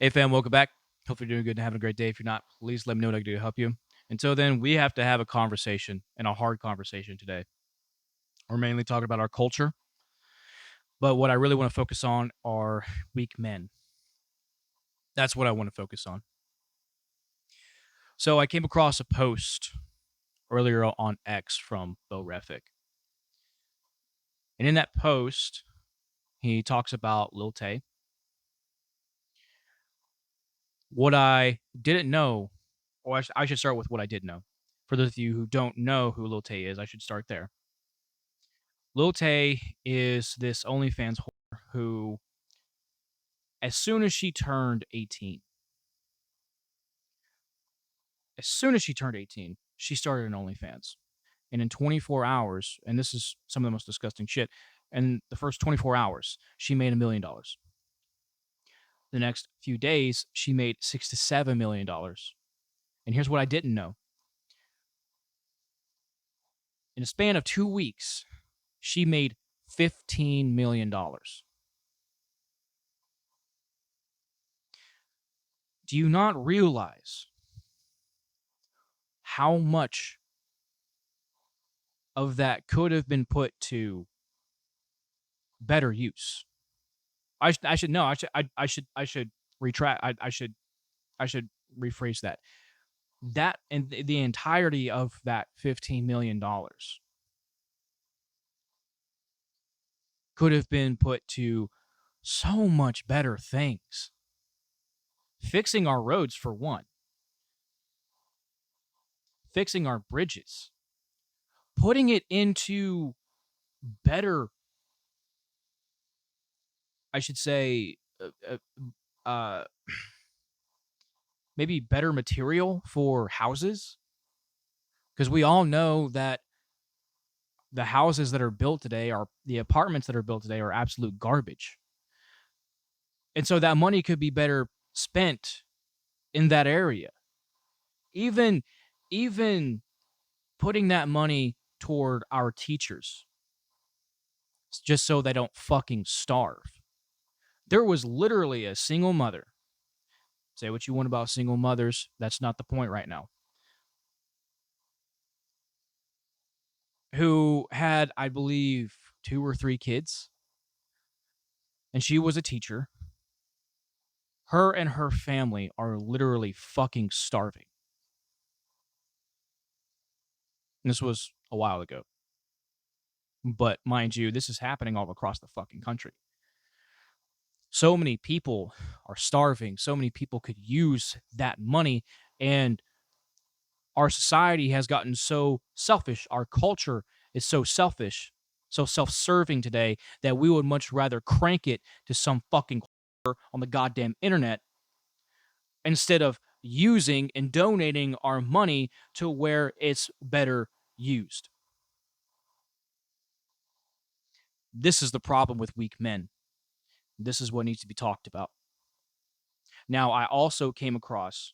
Hey fam, welcome back. Hope you're doing good and having a great day. If you're not, please let me know what I can do to help you. Until then, we have to have a conversation and a hard conversation today. We're mainly talking about our culture, but what I really want to focus on are weak men. That's what I want to focus on. So I came across a post earlier on X from Bo Refik. And in that post, he talks about Lil Tay. What I didn't know, or I should start with what I did know. For those of you who don't know who Lil Tay is, I should start there. Lil Tay is this OnlyFans whore who, as soon as she turned 18, she started an OnlyFans. And in 24 hours, and this is some of the most disgusting shit, in the first 24 hours, she made $1 million. The next few days, she made $6 to $7 million. And here's what I didn't know. In a span of 2 weeks, she made $15 million. Do you not realize how much of that could have been put to better use? I should know. I should retract. I should rephrase that. That and the entirety of that $15 million could have been put to so much better things. Fixing our roads, for one, fixing our bridges, putting it into better, I should say, uh, maybe better material for houses. Because we all know that the houses that are built today, are the apartments that are built today, are absolute garbage. And so that money could be better spent in that area. Even even putting that money toward our teachers just so they don't fucking starve. There was literally a single mother. Say what you want about single mothers, that's not the point right now. Who had, I believe, 2 or 3 kids, and she was a teacher. Her and her family are literally fucking starving. And this was a while ago. But mind you, this is happening all across the fucking country. So many people are starving. So many people could use that money. And our society has gotten so selfish. Our culture is so selfish, so self-serving today, that we would much rather crank it to some fucking on the goddamn internet instead of using and donating our money to where it's better used. This is the problem with weak men. This is what needs to be talked about. Now, I also came across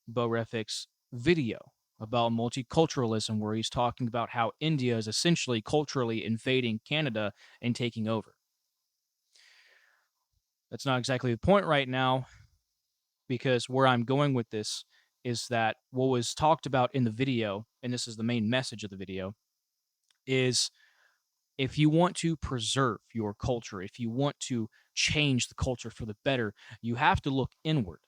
Bo Refik's video about multiculturalism, where he's talking about how India is essentially culturally invading Canada and taking over. That's not exactly the point right now, because where I'm going with this is that what was talked about in the video, and this is the main message of the video, is if you want to preserve your culture, if you want to change the culture for the better, you have to look inward.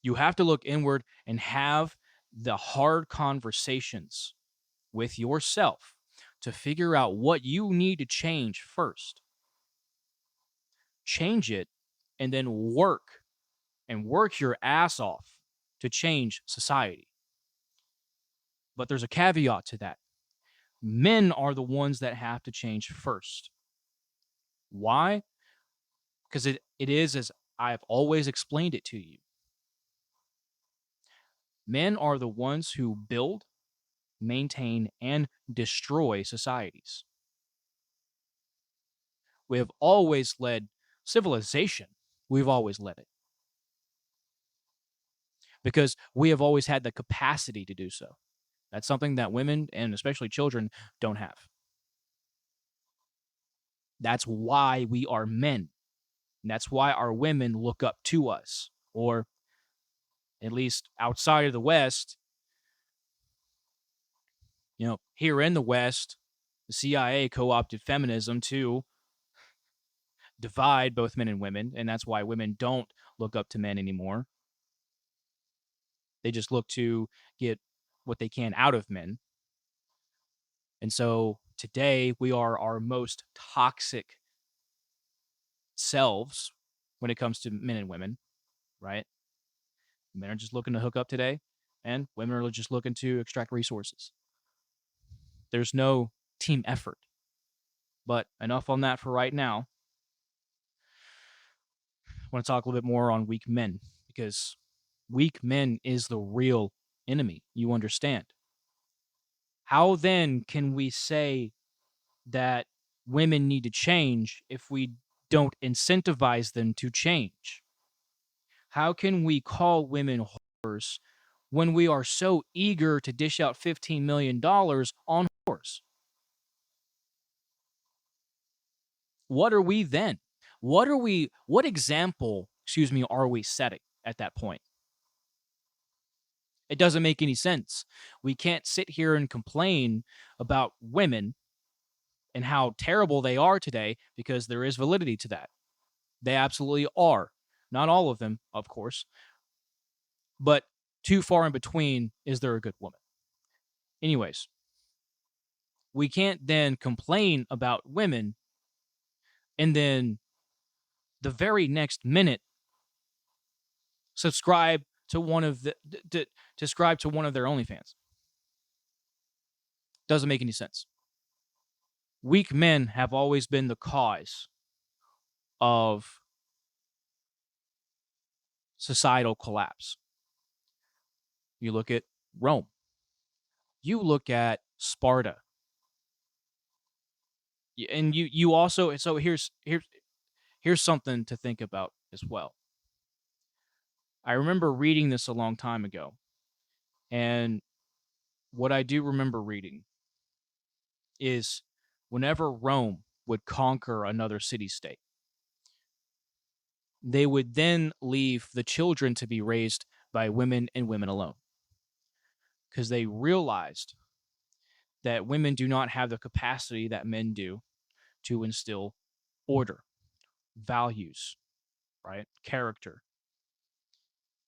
You have to look inward and have the hard conversations with yourself to figure out what you need to change first. Change it and then work your ass off to change society. But there's a caveat to that. Men are the ones that have to change first. Why? Because it is as I've always explained it to you. Men are the ones who build, maintain, and destroy societies. We have always led civilization. We've always led it because we have always had the capacity to do so. That's something that women and especially children don't have. That's why we are men. And that's why our women look up to us, or at least outside of the West. Here in the West, the CIA co-opted feminism to divide both men and women, and that's why women don't look up to men anymore. They just look to get what they can out of men. And so today we are our most toxic selves when it comes to men and women, right? Men are just looking to hook up today, and women are just looking to extract resources. There's no team effort. But enough on that for right now. I want to talk a little bit more on weak men, because weak men is the real enemy. You understand? How then can we say that women need to change if we don't incentivize them to change? How can we call women whores when we are so eager to dish out $15 million on whores? What are we then? What example, are we setting at that point? It doesn't make any sense. We can't sit here and complain about women and how terrible they are today, because there is validity to that. They absolutely are. Not all of them, of course, but too far in between is there a good woman. Anyways, we can't then complain about women and then the very next minute subscribe to one of subscribe to one of their OnlyFans. Doesn't make any sense. Weak men have always been the cause of societal collapse. You look at Rome. You look at Sparta. And you also, so here's something to think about as well. I remember reading this a long time ago, and what I do remember reading is whenever Rome would conquer another city state, they would then leave the children to be raised by women and women alone, because they realized that women do not have the capacity that men do to instill order, values, right? Character.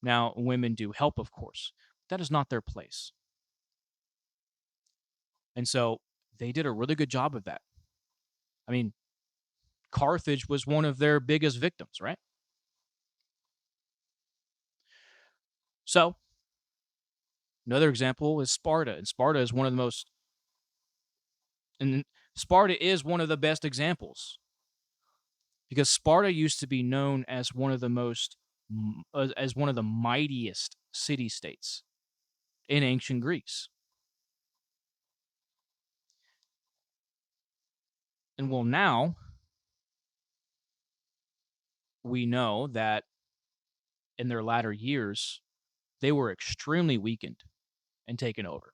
Now, women do help, of course. That is not their place. And so they did a really good job of that. I mean, Carthage was one of their biggest victims, right? So, another example is Sparta. And Sparta is one of the most, and Sparta is one of the best examples, because Sparta used to be known as one of the most, as one of the mightiest city states in ancient Greece. And well, now we know that in their latter years, they were extremely weakened and taken over,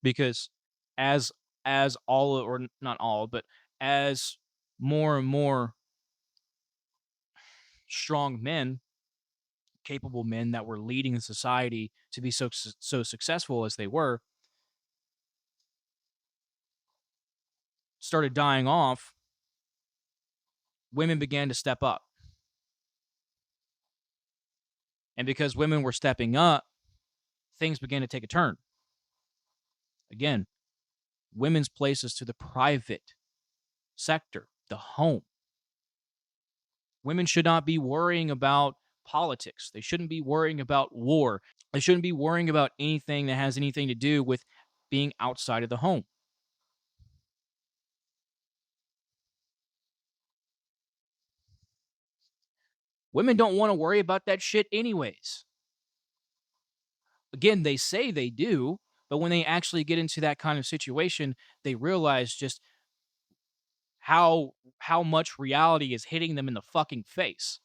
because as all, or not all, but as more and more strong men, capable men that were leading the society to be so successful as they were, started dying off, women began to step up. And because women were stepping up, things began to take a turn. Again, women's places to the private sector, the home. Women should not be worrying about politics. They shouldn't be worrying about war. They shouldn't be worrying about anything that has anything to do with being outside of the home. Women don't want to worry about that shit anyways. Again, they say they do, but when they actually get into that kind of situation, they realize just how much reality is hitting them in the fucking face.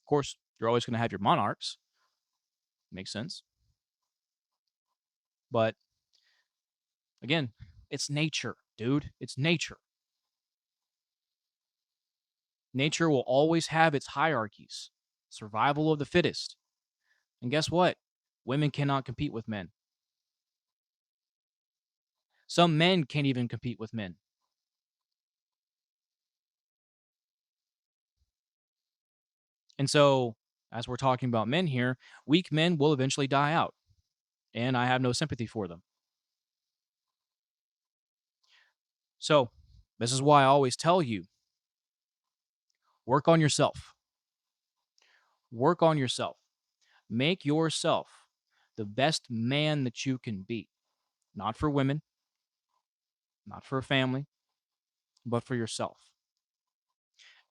Of course, you're always going to have your monarchs. Makes sense. But Again, it's nature, dude. It's nature. Nature will always have its hierarchies. Survival of the fittest. And guess what? Women cannot compete with men. Some men can't even compete with men. And so, as we're talking about men here, weak men will eventually die out. And I have no sympathy for them. So, this is why I always tell you, work on yourself. Work on yourself. Make yourself the best man that you can be. Not for women, not for a family, but for yourself.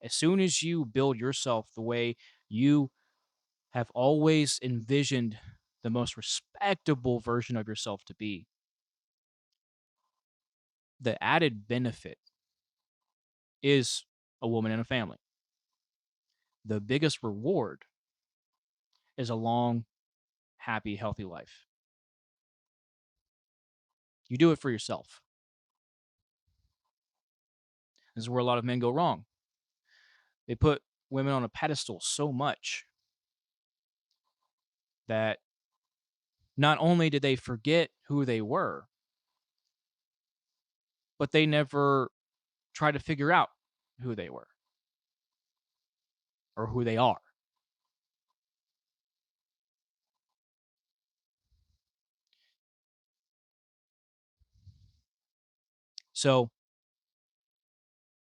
As soon as you build yourself the way you have always envisioned the most respectable version of yourself to be, the added benefit is a woman and a family. The biggest reward is a long, happy, healthy life. You do it for yourself. This is where a lot of men go wrong. They put women on a pedestal so much that not only did they forget who they were, but they never tried to figure out who they were or who they are. So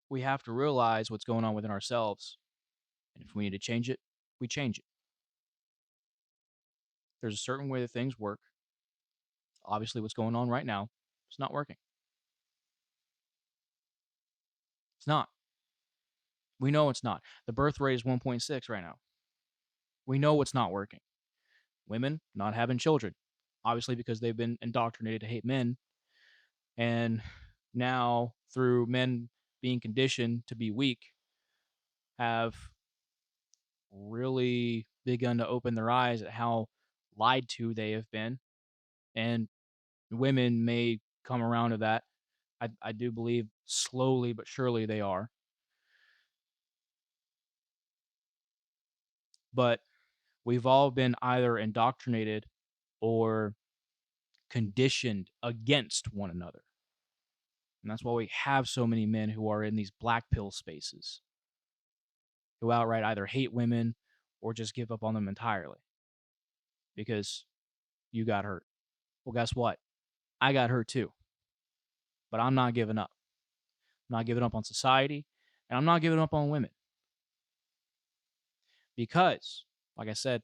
we have to realize what's going on within ourselves. And if we need to change it, we change it. There's a certain way that things work. Obviously, what's going on right now, it's not working. It's not. We know it's not. The birth rate is 1.6 right now. We know it's not working. Women not having children, obviously because they've been indoctrinated to hate men. And now, through men being conditioned to be weak, have really begun to open their eyes at how lied to they have been. And women may come around to that. I do believe slowly but surely they are. But we've all been either indoctrinated or conditioned against one another. And that's why we have so many men who are in these black pill spaces, who outright either hate women or just give up on them entirely because you got hurt. Well, guess what? I got hurt too. But I'm not giving up. I'm not giving up on society, and I'm not giving up on women. Because, like I said,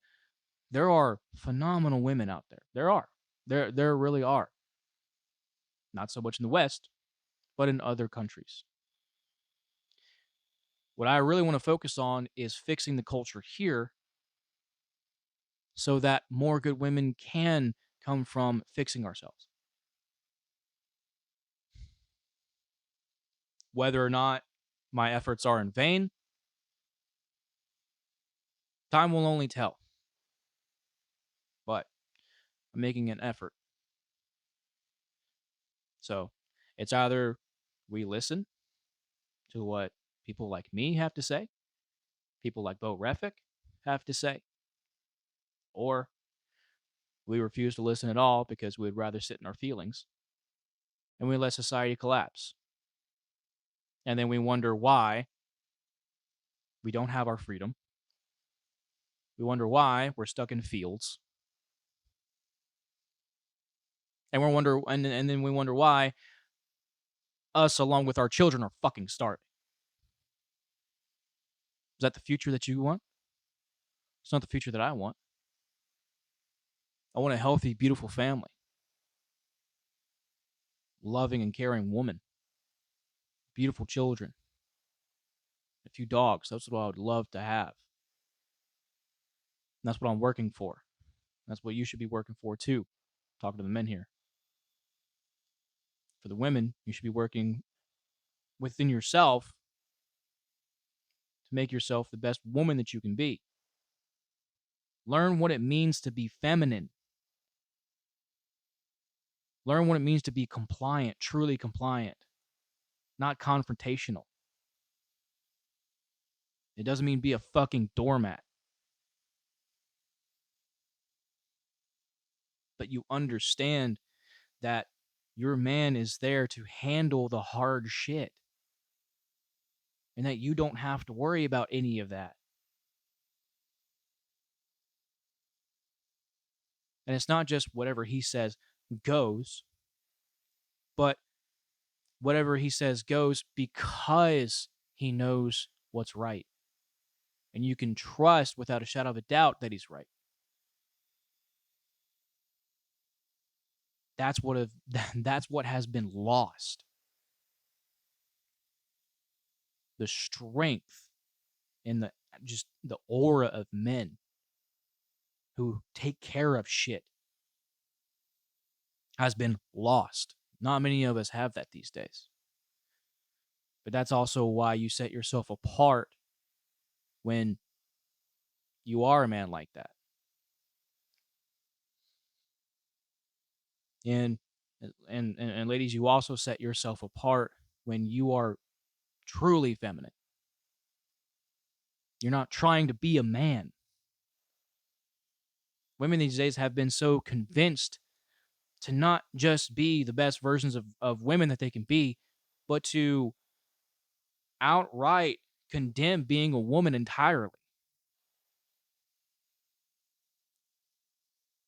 there are phenomenal women out there. There are. There really are. Not so much in the West, but in other countries. What I really want to focus on is fixing the culture here so that more good women can come from fixing ourselves. Whether or not my efforts are in vain, time will only tell. But I'm making an effort. So it's either we listen to what people like me have to say, people like Bo Refik have to say, or we refuse to listen at all because we'd rather sit in our feelings and we let society collapse. And then we wonder why we don't have our freedom. We wonder why we're stuck in fields. And then we wonder why us along with our children are fucking starving. Is that the future that you want? It's not the future that I want. I want a healthy, beautiful family. Loving and caring woman. Beautiful children. A few dogs. That's what I would love to have. And that's what I'm working for. That's what you should be working for too. Talking to the men here. For the women, you should be working within yourself to make yourself the best woman that you can be. Learn what it means to be feminine. Learn what it means to be compliant, truly compliant, not confrontational. It doesn't mean be a fucking doormat. But you understand that your man is there to handle the hard shit and that you don't have to worry about any of that. And it's not just whatever he says goes, but whatever he says goes because he knows what's right. And you can trust without a shadow of a doubt that he's right. That's what that's what has been lost. The strength and the aura of men who take care of shit has been lost. Not many of us have that these days. But that's also why you set yourself apart when you are a man like that. And and ladies, you also set yourself apart when you are truly feminine. You're not trying to be a man. Women these days have been so convinced to not just be the best versions of women that they can be, but to outright condemn being a woman entirely.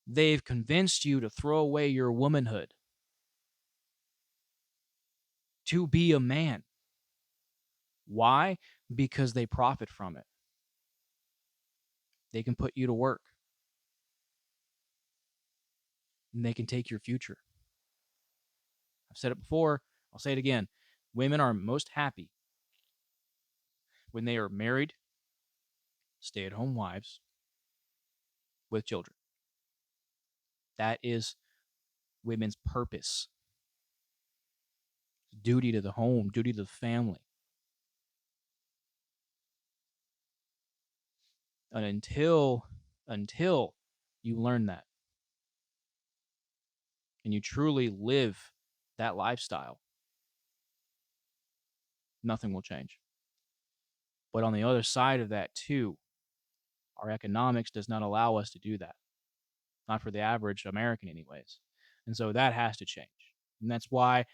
They've convinced you to throw away your womanhood to be a man. Why? Because they profit from it. They can put you to work. And they can take your future. I've said it before, I'll say it again. Women are most happy when they are married, stay-at-home wives with children. That is women's purpose. Duty to the home, duty to the family. And until you learn that and you truly live that lifestyle, nothing will change. But on the other side of that too, our economics does not allow us to do that. Not for the average American anyways. And so that has to change. And that's why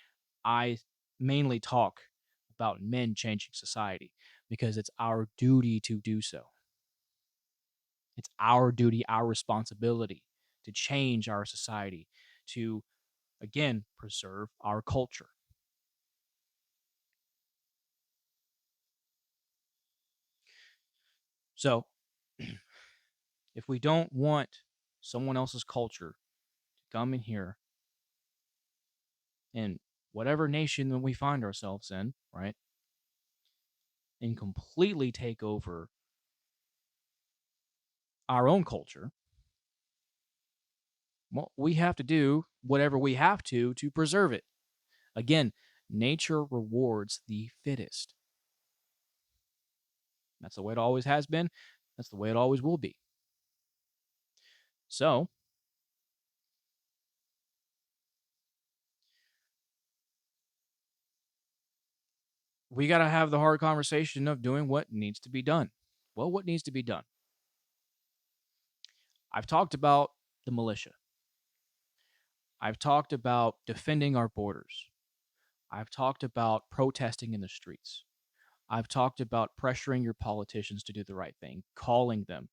I mainly talk about men changing society, because it's our duty to do so. It's our duty, our responsibility to change our society, to, again, preserve our culture. So, if we don't want someone else's culture to come in here in whatever nation that we find ourselves in, right, and completely take over our own culture, well, we have to do whatever we have to preserve it. Again, nature rewards the fittest. That's the way it always has been. That's the way it always will be. So, we got to have the hard conversation of doing what needs to be done. Well, what needs to be done? I've talked about the militia. I've talked about defending our borders. I've talked about protesting in the streets. I've talked about pressuring your politicians to do the right thing, calling them,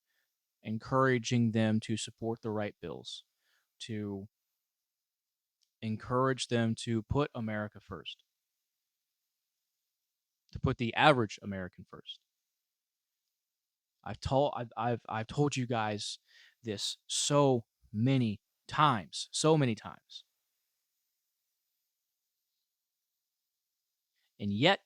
encouraging them to support the right bills, to encourage them to put America first, to put the average American first. I've told you guys this so many times, so many times. And yet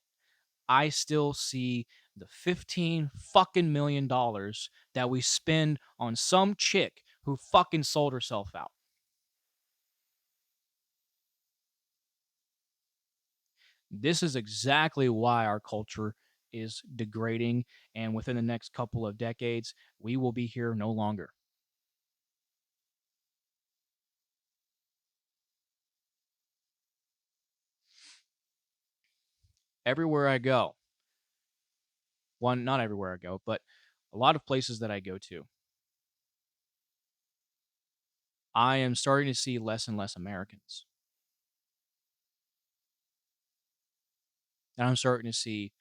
I still see the 15 fucking million dollars that we spend on some chick who fucking sold herself out. This is exactly why our culture is degrading, and within the next couple of decades, we will be here no longer. Everywhere I go, not everywhere I go, but a lot of places that I go to, I am starting to see less and less Americans. And I'm starting to see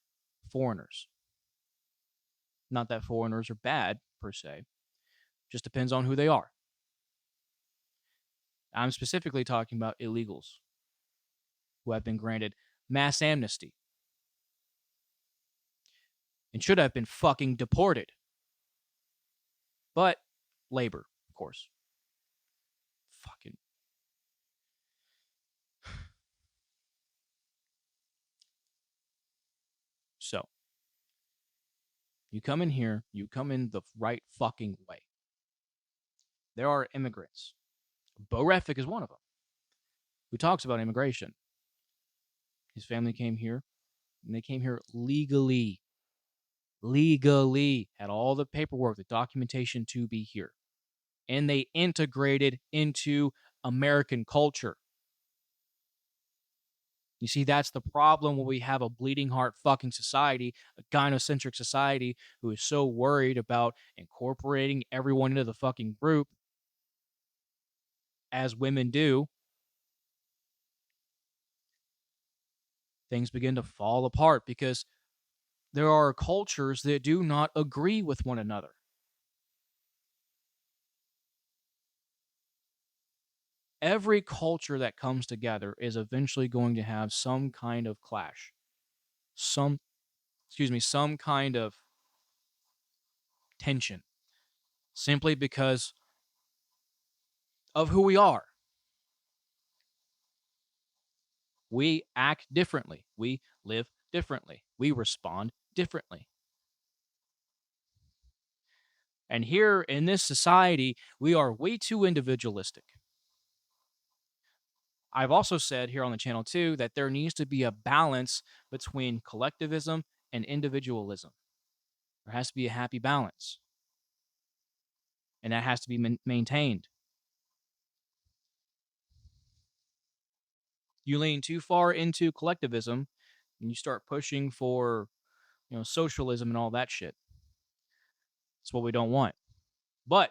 foreigners. Not that foreigners are bad, per se, just depends on who they are. I'm specifically talking about illegals who have been granted mass amnesty and should have been fucking deported. But labor, of course. Fucking. So, you come in here, you come in the right fucking way. There are immigrants. Bo Refik is one of them who talks about immigration. His family came here, and they came here legally. Legally. Had all the paperwork, the documentation to be here. And they integrated into American culture. You see, that's the problem when we have a bleeding heart fucking society, a gynocentric society who is so worried about incorporating everyone into the fucking group, as women do. Things begin to fall apart because there are cultures that do not agree with one another. Every culture that comes together is eventually going to have some kind of clash. Some kind of tension. Simply because of who we are. We act differently. We live differently. We respond differently. And here in this society, we are way too individualistic. I've also said here on the channel too that there needs to be a balance between collectivism and individualism. There has to be a happy balance. And that has to be maintained. You lean too far into collectivism and you start pushing for, socialism and all that shit. That's what we don't want. But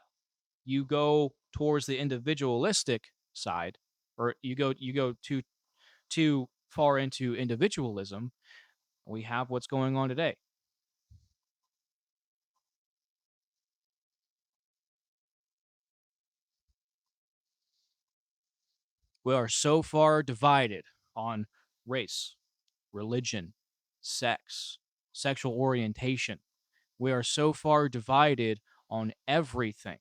you go towards the individualistic side, or you go too far into individualism, we have what's going on today. We are so far divided on race, religion, sex, sexual orientation. We are so far divided on everything.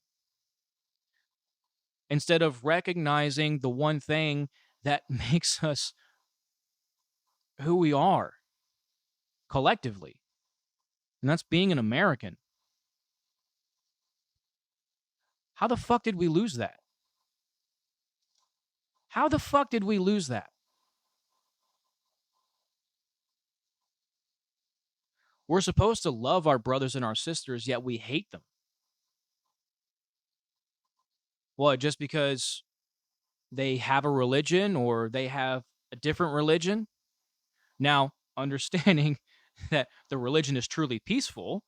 Instead of recognizing the one thing that makes us who we are collectively, and that's being an American. How the fuck did we lose that? How the fuck did we lose that? We're supposed to love our brothers and our sisters, yet we hate them. What, just because they have a religion or they have a different religion? Now, understanding that the religion is truly peaceful,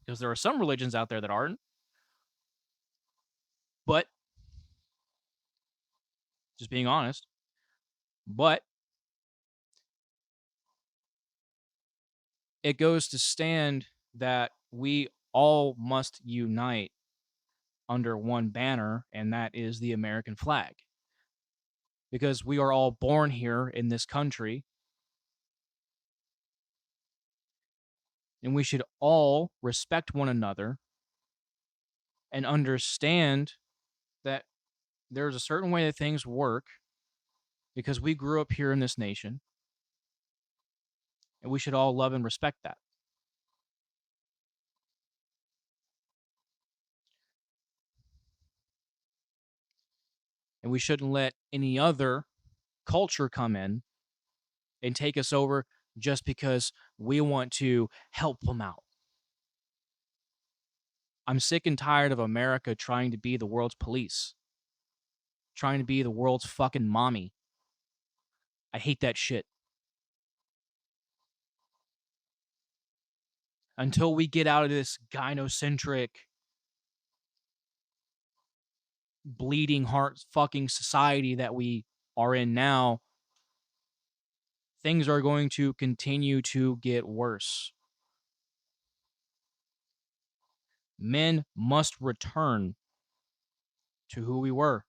because there are some religions out there that aren't, but just being honest, but it goes to stand that we all must unite under one banner, and that is the American flag. Because we are all born here in this country, and we should all respect one another and understand that there's a certain way that things work because we grew up here in this nation, and we should all love and respect that. And we shouldn't let any other culture come in and take us over just because we want to help them out. I'm sick and tired of America trying to be the world's police, trying to be the world's fucking mommy. I hate that shit. until we get out of this gynocentric, bleeding heart fucking society that we are in now, things are going to continue to get worse. Men must return to who we were.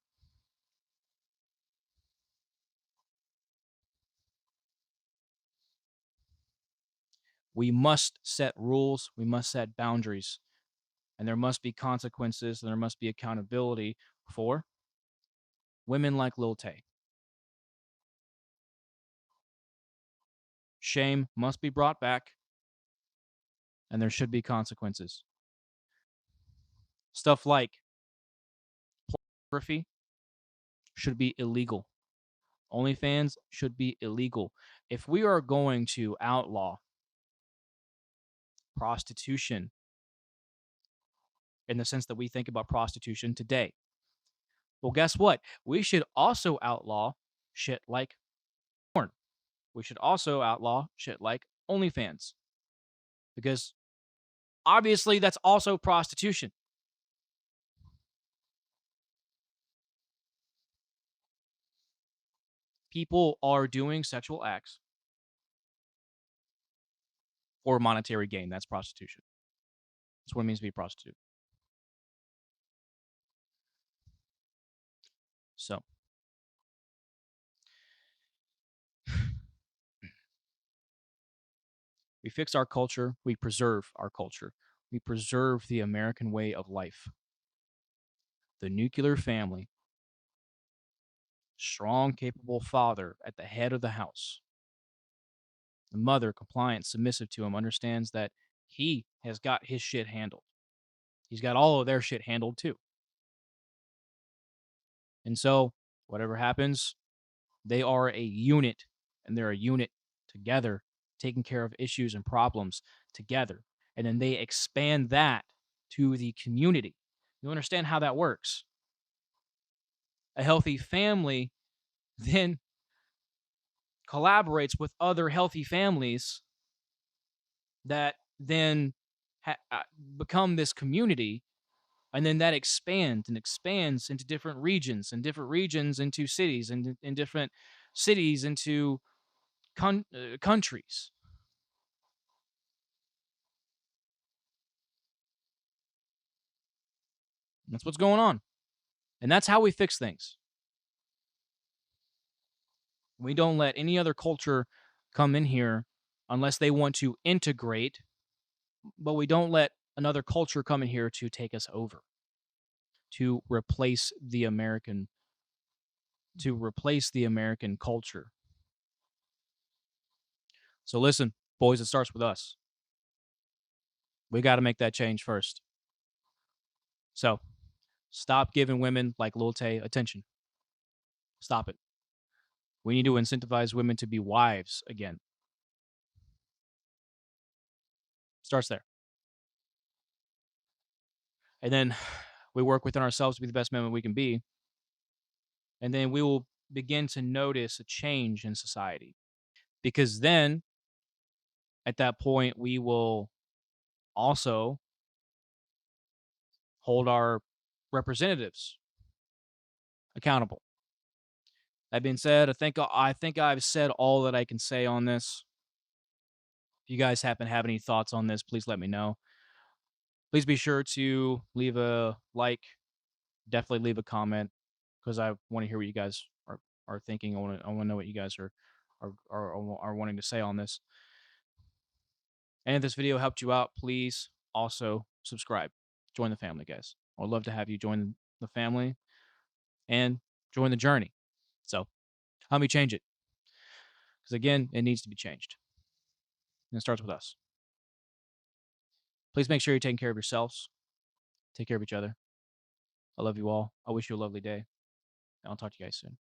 We must set rules, we must set boundaries, and there must be consequences, and there must be accountability for women like Lil Tay. Shame must be brought back, and there should be consequences. Stuff like pornography should be illegal. OnlyFans should be illegal. If we are going to outlaw prostitution in the sense that we think about prostitution today, well, guess what? We should also outlaw shit like porn. We should also outlaw shit like OnlyFans. Because obviously that's also prostitution. People are doing sexual acts for monetary gain. That's prostitution. That's what it means to be a prostitute. So, we fix our culture, we preserve our culture, we preserve the American way of life. The nuclear family, strong, capable father at the head of the house. The mother, compliant, submissive to him, understands that he has got his shit handled. He's got all of their shit handled too. And so, whatever happens, they are a unit, and they're a unit together, taking care of issues and problems together. And then they expand that to the community. You understand how that works? A healthy family then collaborates with other healthy families that then become this community, and then that expands and expands into different regions, and different regions into cities, and in different cities into countries. That's what's going on, and that's how we fix things. We don't let any other culture come in here unless they want to integrate, but we don't let another culture come in here to take us over, to replace the American culture. So listen, boys, it starts with us. We got to make that change first. So stop giving women like Lil Tay attention. Stop it. We need to incentivize women to be wives again. Starts there. And then we work within ourselves to be the best men we can be. And then we will begin to notice a change in society. Because then, at that point, we will also hold our representatives accountable. That being said, I think I've said all that I can say on this. If you guys happen to have any thoughts on this, please let me know. Please be sure to leave a like, definitely leave a comment, because I want to hear what you guys are thinking. I want to know what you guys are wanting to say on this. And if this video helped you out, please also subscribe. Join the family, guys. I would love to have you join the family and join the journey. So help me change it, because again, it needs to be changed, and it starts with us. Please make sure you're taking care of yourselves. Take care of each other. I love you all. I wish you a lovely day. And I'll talk to you guys soon.